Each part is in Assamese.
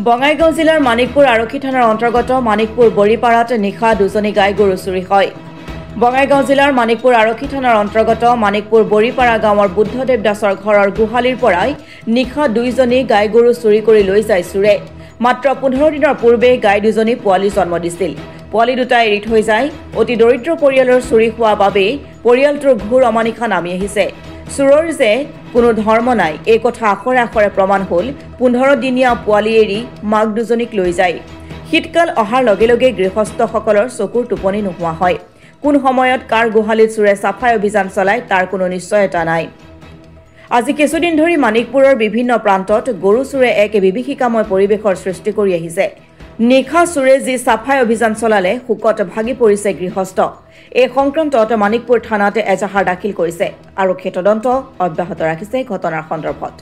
বঙাইগাঁও জিলাৰ মানিকপুৰ আৰক্ষী থানাৰ অন্তৰ্গত মানিকপুৰ বৰিপাৰাত নিশা দুজনী গাই গৰু চুৰি হয়। বঙাইগাঁও জিলাৰ মানিকপুৰ আৰক্ষী থানাৰ অন্তৰ্গত মানিকপুৰ বৰিপাৰা গাঁৱৰ বুদ্ধদেৱ দাসৰ ঘৰৰ গোহালিৰ পৰাই নিশা দুইজনী গাই গৰু চুৰি কৰি লৈ যায় চোৰে। মাত্ৰ 15 দিনৰ পূৰ্বে গাই দুজনী পোৱালি জন্ম দিছিল। পোৱালি দুটা এৰি থৈ যায়। অতি দৰিদ্ৰ পৰিয়ালৰ চুৰি হোৱা বাবে পৰিয়ালটোৰ ঘোৰ অমানিশা নামি আহিছে। চোৰৰ যে কোনো ধৰ্ম নাই এই কথা আখৰে আখৰে প্ৰমাণ হ'ল 15 দিনীয়া পোৱালি এৰি মাক দুজনীক লৈ যায়। শীতকাল অহাৰ লগে লগে গৃহস্থসকলৰ চকুৰ টোপনি নোহোৱা হয়। কোন সময়ত কাৰ গোহালিত চোৰে চাফাই অভিযান চলায় তাৰ কোনো নিশ্চয়তা নাই। আজি কিছুদিন ধৰি মানিকপুৰৰ বিভিন্ন প্ৰান্তত গৰু চোৰে এক বিভীষিকাময় পৰিৱেশৰ সৃষ্টি কৰি আহিছে। নিশা চোৰে যি চাফাই অভিযান চলালে শোকত ভাগি পৰিছে গৃহস্থ। এই সংক্ৰান্তত মানিকপুৰ থানাত এজাহাৰ দাখিল কৰিছে। আৰক্ষীয়ে তদন্ত অব্যাহত ৰাখিছে ঘটনাৰ সন্দৰ্ভত।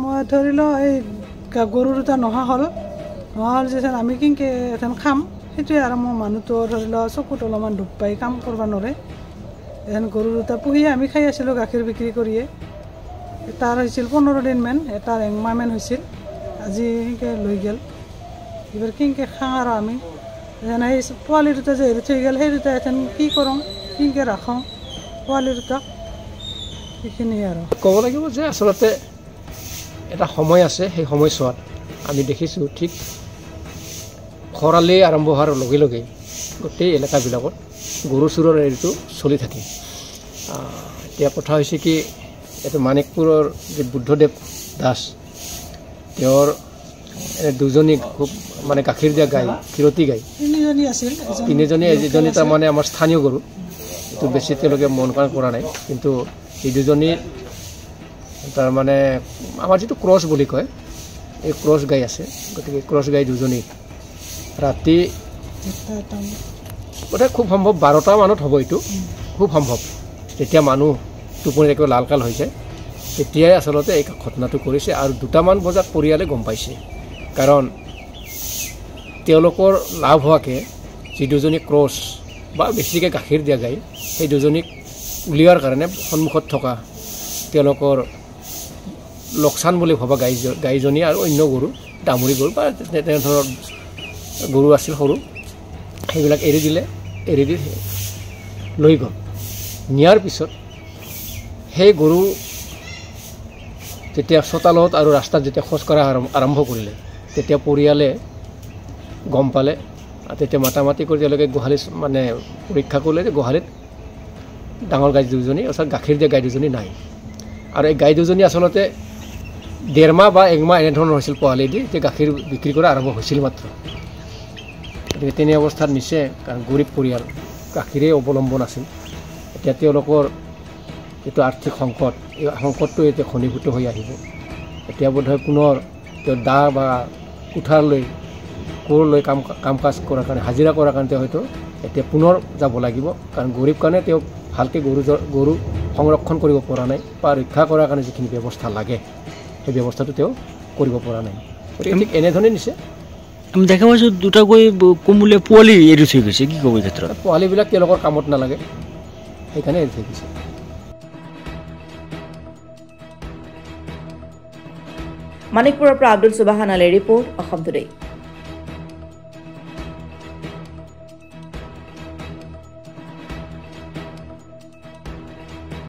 মই ধৰি লওঁ এই গৰু দুটা নহা হ'ল যে আমি কিনকে এখন খাম সেইটোৱে আৰু মোৰ মানুহটো ধৰি লওঁ চকুত অলপমান দুখ পাই কাম কৰিব নোৱাৰে। এখন গৰু দুটা পুহিয়ে আমি খাই আছিলোঁ গাখীৰ বিক্ৰী কৰিয়ে। এটাৰ হৈছিল 15 দিনমান, এটাৰ 1 মাহমান হৈছিল। আজি সেনেকৈ লৈ গ'ল। এইবাৰ কিনকে খাওঁ আৰু আমি সেই পোৱালি দুটা যে এৰি থৈ গ'ল সেই দুটা এখন কি কৰোঁ কিনকে ৰাখোঁ পোৱালি দুটাক সেইখিনিয়ে আৰু ক'ব লাগিব যে আচলতে এটা সময় আছে। সেই সময়ছোৱাত আমি দেখিছোঁ ঠিক খৰালি আৰম্ভ হোৱাৰ লগে লগে গোটেই এলেকাবিলাকত গৰু চোৰৰ হেৰিটো চলি থাকে। এতিয়া কথা হৈছে কি এইটো মানিকপুৰৰ যে বুদ্ধদেৱ দাস তেওঁৰ দুজনী খুব মানে গাখীৰ দিয়া গাই ক্ষীৰতী গাই তিনিজনী এজনী তাৰমানে আমাৰ স্থানীয় গৰু এইটো বেছি তেওঁলোকে মন কাণ কৰা নাই। কিন্তু এই দুজনীৰ তাৰমানে আমাৰ যিটো ক্ৰছ বুলি কয় এই ক্ৰছ গাই আছে। গতিকে ক্ৰছ গাই দুজনী ৰাতি বোধহয় খুব সম্ভৱ 12টা মানত হ'ব। এইটো খুব সম্ভৱ যেতিয়া মানুহ টোপনি একেবাৰে লালকাল হৈ যায় তেতিয়াই আচলতে এই ঘটনাটো কৰিছে। আৰু 2টামান বজাত পৰিয়ালে গম পাইছে, কাৰণ তেওঁলোকৰ লাভ হোৱাকৈ যি দুজনী ক্ৰছ বা বেছিকৈ গাখীৰ দিয়া গাই সেই দুজনীক উলিওৱাৰ কাৰণে সন্মুখত থকা তেওঁলোকৰ লোকচান বুলি ভবা গাইজনী আৰু অন্য গৰু দামুৰী গৰু বা তেনেধৰণৰ গৰু আছিল সৰু সেইবিলাক এৰি দিলে। এৰি দি লৈ গ'ল। নিয়াৰ পিছত সেই গৰু যেতিয়া চোতালত আৰু ৰাস্তাত যেতিয়া খোজ কঢ়া আৰম্ভ কৰিলে তেতিয়া পৰিয়ালে গম পালে। তেতিয়া মাতামাতি কৰি তেওঁলোকে গোহালি মানে পৰীক্ষা কৰিলে যে গোহালিত ডাঙৰ গাই দুজনী অৰ্থাৎ গাখীৰ দিয়া গাই দুজনী নাই। আৰু এই গাই দুজনী আচলতে 1.5 মাহ বা 1 মাহ এনেধৰণৰ হৈছিল পোৱালি দি যে গাখীৰ বিক্ৰী কৰা আৰম্ভ হৈছিল মাত্ৰ। গতিকে তেনে অৱস্থাত নিছে, কাৰণ গৰীব পৰিয়াল গাখীৰে অৱলম্বন আছিল। এতিয়া তেওঁলোকৰ যিটো আৰ্থিক সংকট এই সংকটটো এতিয়া ঘনীভূত হৈ আহিব। এতিয়া বোধহয় পুনৰ তেওঁ দা বা কুঠাৰ লৈ কোৰ লৈ কাম কাজ কৰাৰ কাৰণে হাজিৰা কৰাৰ কাৰণে হয়তো এতিয়া পুনৰ যাব লাগিব। কাৰণ গৰীব কাৰণে তেওঁ ভালকৈ গৰু সংৰক্ষণ কৰিব পৰা নাই বা ৰক্ষা কৰাৰ কাৰণে যিখিনি ব্যৱস্থা লাগে সেই ব্যৱস্থাটো তেওঁ কৰিব পৰা নাই। গতিকে ঠিক এনেধৰণে নিছে। আমি দেখা পাইছোঁ দুটাকৈ কোমলীয়া পোৱালি এৰি থৈ গৈছে। কি ক'ব এই ক্ষেত্ৰত? পোৱালিবিলাক তেওঁলোকৰ কামত নালাগে সেইকাৰণে এৰি থৈ গৈছে। মানিকপুৰৰ পৰা আব্দুল সুবাহান আলীৰ ৰিপৰ্ট, অসম টুডে।